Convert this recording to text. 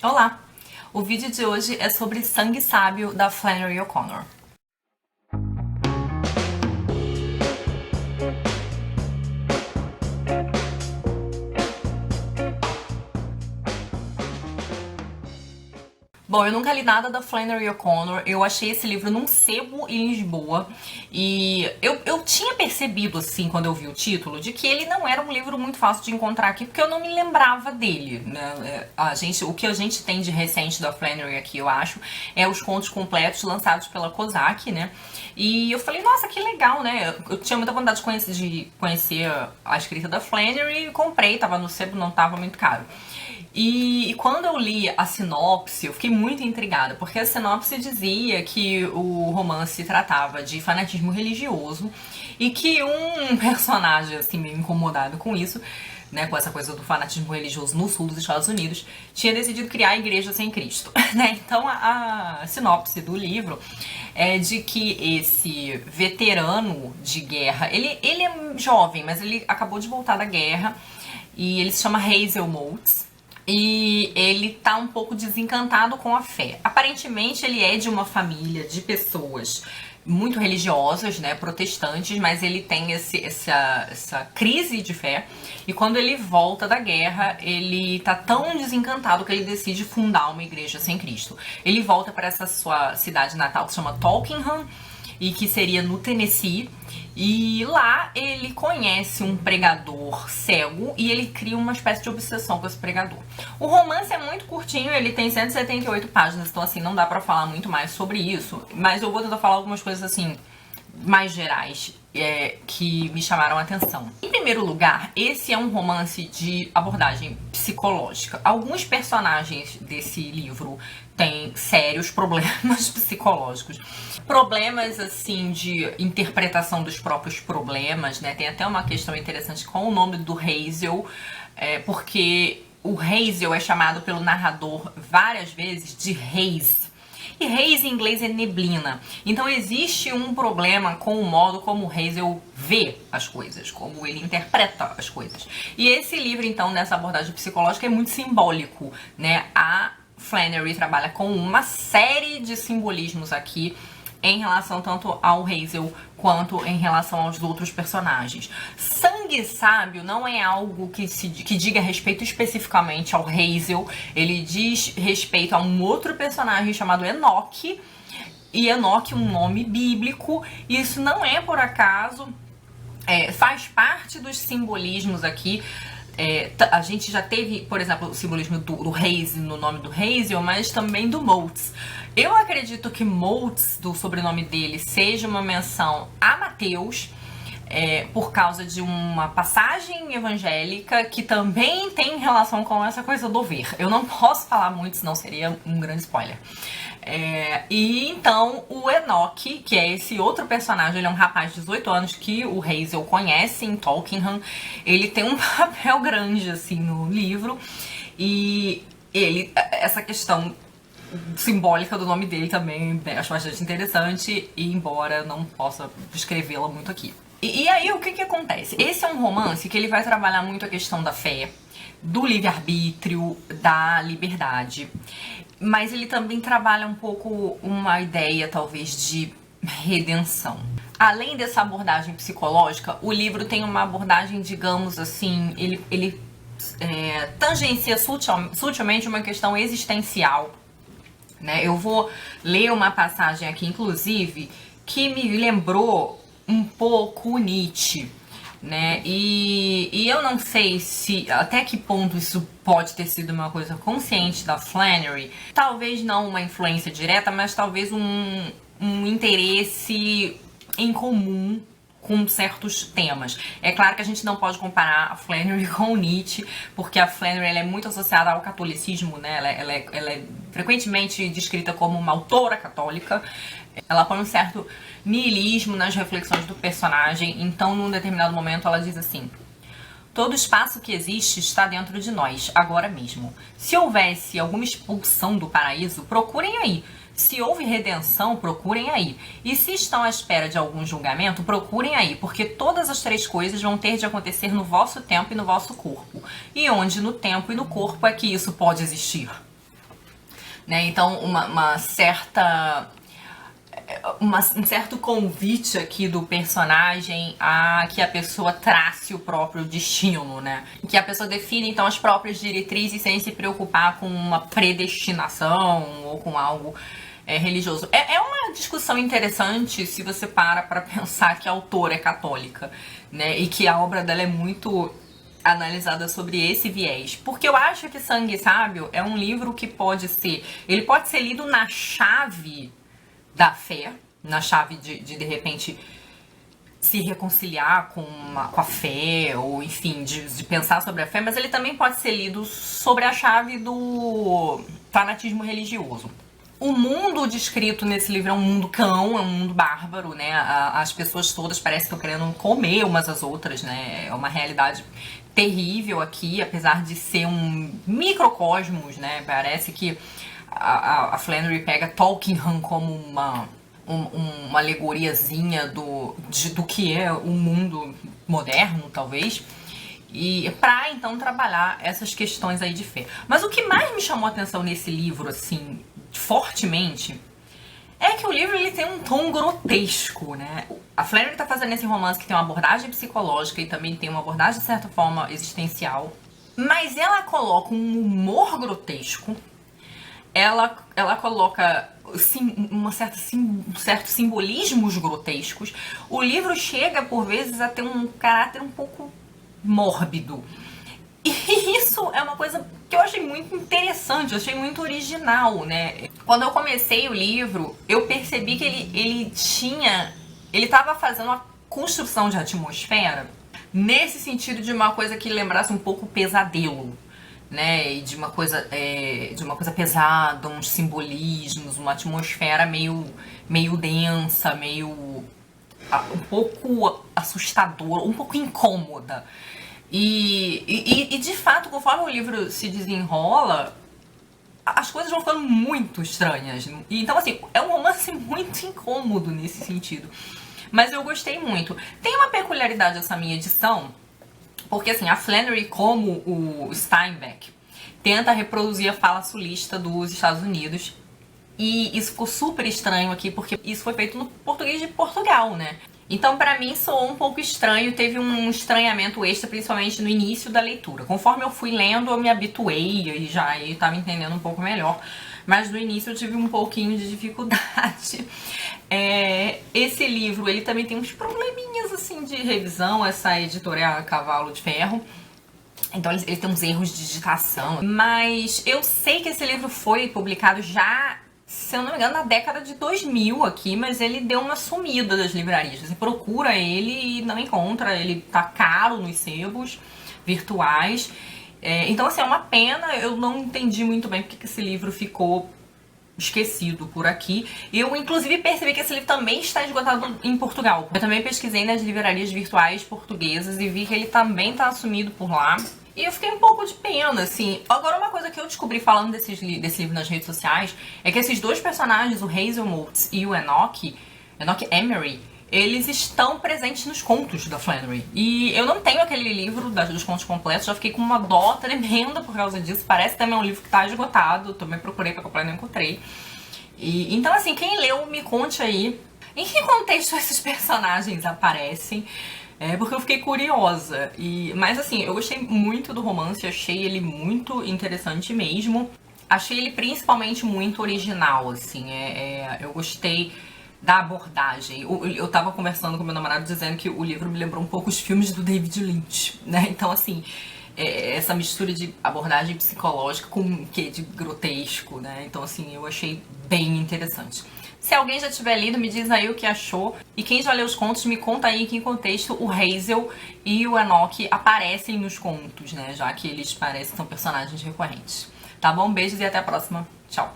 Olá! O vídeo de hoje é sobre Sangue Sábio, da Flannery O'Connor. Bom, eu nunca li nada da Flannery O'Connor, eu achei esse livro num sebo em Lisboa e eu tinha percebido, assim, quando eu vi o título, de que ele não era um livro muito fácil de encontrar aqui, porque eu não me lembrava dele, né? O que a gente tem de recente da Flannery aqui, eu acho, é os contos completos lançados pela Kozak, né? E eu falei, nossa, que legal, né? Eu tinha muita vontade de conhecer a escrita da Flannery e comprei, tava no sebo, não tava muito caro. E quando eu li a sinopse, eu fiquei muito intrigada, porque a sinopse dizia que o romance tratava de fanatismo religioso e que um personagem, assim, meio incomodado com isso, né, com essa coisa do fanatismo religioso no sul dos Estados Unidos, tinha decidido criar a Igreja Sem Cristo, né? Então a sinopse do livro é de que esse veterano de guerra, ele é jovem, mas ele acabou de voltar da guerra e ele se chama Hazel Moulds. E ele tá um pouco desencantado com a fé. Aparentemente ele é de uma família de pessoas muito religiosas, né, protestantes, mas ele tem essa crise de fé. E quando ele volta da guerra, ele tá tão desencantado que ele decide fundar uma igreja sem Cristo. Ele volta para essa sua cidade natal que se chama Talkingham, e que seria no Tennessee, e lá ele conhece um pregador cego e ele cria uma espécie de obsessão com esse pregador. O romance é muito curtinho, ele tem 178 páginas, então assim, não dá pra falar muito mais sobre isso, mas eu vou tentar falar algumas coisas assim, mais gerais, que me chamaram a atenção. Em primeiro lugar, esse é um romance de abordagem psicológica. Alguns personagens desse livro têm sérios problemas psicológicos. Problemas, assim, de interpretação dos próprios problemas, né? Tem até uma questão interessante com o nome do Hazel, porque o Hazel é chamado pelo narrador várias vezes de Haze. E haze em inglês é neblina. Então existe um problema com o modo como o Hazel vê as coisas, como ele interpreta as coisas. E esse livro, então, nessa abordagem psicológica, é muito simbólico, né? A Flannery trabalha com uma série de simbolismos aqui em relação tanto ao Hazel quanto em relação aos outros personagens. Sangue Sábio não é algo que diga respeito especificamente ao Hazel, ele diz respeito a um outro personagem chamado Enoque, e Enoque é um nome bíblico, e isso não é por acaso, faz parte dos simbolismos aqui. A gente já teve, por exemplo, o simbolismo do Haze no nome do Hazel, mas também do Moulds. Eu acredito que Moulds, do sobrenome dele, seja uma menção a Mateus, por causa de uma passagem evangélica que também tem relação com essa coisa do ver. Eu não posso falar muito, senão seria um grande spoiler. E então o Enoque, que é esse outro personagem, ele é um rapaz de 18 anos que o Hazel conhece em Talkingham. Ele tem um papel grande assim no livro e essa questão simbólica do nome dele também, né, acho bastante interessante, e embora não possa descrevê-la muito aqui. E aí o que acontece? Esse é um romance que ele vai trabalhar muito a questão da fé, do livre-arbítrio, da liberdade, mas ele também trabalha um pouco uma ideia, talvez, de redenção. Além dessa abordagem psicológica, o livro tem uma abordagem, digamos assim, ele tangencia sutilmente uma questão existencial, né? Eu vou ler uma passagem aqui, inclusive, que me lembrou um pouco Nietzsche, né? E eu não sei até que ponto isso pode ter sido uma coisa consciente da Flannery. Talvez não uma influência direta, mas talvez um interesse em comum com certos temas. É claro que a gente não pode comparar a Flannery com o Nietzsche, porque a Flannery ela é muito associada ao catolicismo, né? Ela é frequentemente descrita como uma autora católica. Ela põe um certo niilismo nas reflexões do personagem, então num determinado momento ela diz assim: todo espaço que existe está dentro de nós, agora mesmo. Se houvesse alguma expulsão do paraíso, procurem aí. Se houve redenção, procurem aí. E se estão à espera de algum julgamento, procurem aí, porque todas as três coisas vão ter de acontecer no vosso tempo e no vosso corpo. E onde no tempo e no corpo é que isso pode existir? né? Então um certo convite aqui do personagem a que a pessoa trace o próprio destino, né? Que a pessoa define então as próprias diretrizes sem se preocupar com uma predestinação ou com algo religioso. É uma discussão interessante se você para pra pensar que a autora é católica, né? E que a obra dela é muito analisada sobre esse viés. Porque eu acho que Sangue Sábio é um livro que ele pode ser lido na chave da fé, na chave de repente se reconciliar com a fé, ou enfim, de pensar sobre a fé, mas ele também pode ser lido sobre a chave do fanatismo religioso. O mundo descrito nesse livro é um mundo cão, é um mundo bárbaro, né? As pessoas todas parecem que estão querendo comer umas às outras, né? É uma realidade terrível aqui, apesar de ser um microcosmos, né? Parece que a Flannery pega Tolkien como uma alegoriazinha do que é o mundo moderno, talvez, e pra então trabalhar essas questões aí de fé. Mas o que mais me chamou a atenção nesse livro, assim, fortemente, é que o livro ele tem um tom grotesco, né? A Flannery tá fazendo esse romance que tem uma abordagem psicológica e também tem uma abordagem, de certa forma, existencial, mas ela coloca um humor grotesco. Ela coloca um certo simbolismos grotescos. O livro chega, por vezes, a ter um caráter um pouco mórbido. E isso é uma coisa que eu achei muito interessante, eu achei muito original, né? Quando eu comecei o livro, eu percebi que ele estava fazendo uma construção de atmosfera nesse sentido de uma coisa que lembrasse um pouco pesadelo, né, e de uma coisa pesada, uns simbolismos, uma atmosfera meio densa, um pouco assustadora, um pouco incômoda. E de fato, conforme o livro se desenrola, as coisas vão ficando muito estranhas. Então, assim, é um romance muito incômodo nesse sentido. Mas eu gostei muito. Tem uma peculiaridade essa minha edição, porque assim, a Flannery, como o Steinbeck, tenta reproduzir a fala sulista dos Estados Unidos. E isso ficou super estranho aqui, porque isso foi feito no português de Portugal, né? Então, pra mim, soou um pouco estranho, teve um estranhamento extra, principalmente no início da leitura. Conforme eu fui lendo, eu me habituei e já estava entendendo um pouco melhor. Mas no início eu tive um pouquinho de dificuldade. Esse livro, ele também tem uns probleminhas, assim, de revisão, essa editora é a Cavalo de Ferro. Então ele tem uns erros de digitação. Mas eu sei que esse livro foi publicado já, se eu não me engano, na década de 2000 aqui, mas ele deu uma sumida das livrarias. Você procura ele e não encontra, ele tá caro nos sebos virtuais. Então, assim, é uma pena, eu não entendi muito bem porque que esse livro ficou esquecido por aqui. Eu, inclusive, percebi que esse livro também está esgotado em Portugal. Eu também pesquisei nas livrarias virtuais portuguesas e vi que ele também tá sumido por lá. E eu fiquei um pouco de pena, assim. Agora, uma coisa que eu descobri falando desse livro nas redes sociais é que esses dois personagens, o Hazel Motes e o Enoch Emery, eles estão presentes nos contos da Flannery. E eu não tenho aquele livro dos contos completos, já fiquei com uma dó tremenda por causa disso. Parece também um livro que tá esgotado, também procurei pra comprar e não encontrei. Então, assim, quem leu, me conte aí em que contexto esses personagens aparecem. Porque eu fiquei curiosa. Mas assim, eu gostei muito do romance, achei ele muito interessante mesmo. Achei ele principalmente muito original, assim. Eu gostei da abordagem. Eu tava conversando com meu namorado dizendo que o livro me lembrou um pouco os filmes do David Lynch, né? Então, assim, essa mistura de abordagem psicológica com um quê de grotesco, né? Então, assim, eu achei bem interessante. Se alguém já tiver lido, me diz aí o que achou. E quem já leu os contos, me conta aí em que contexto o Hazel e o Enoch aparecem nos contos, né? Já que eles parecem são personagens recorrentes. Tá bom? Beijos e até a próxima. Tchau.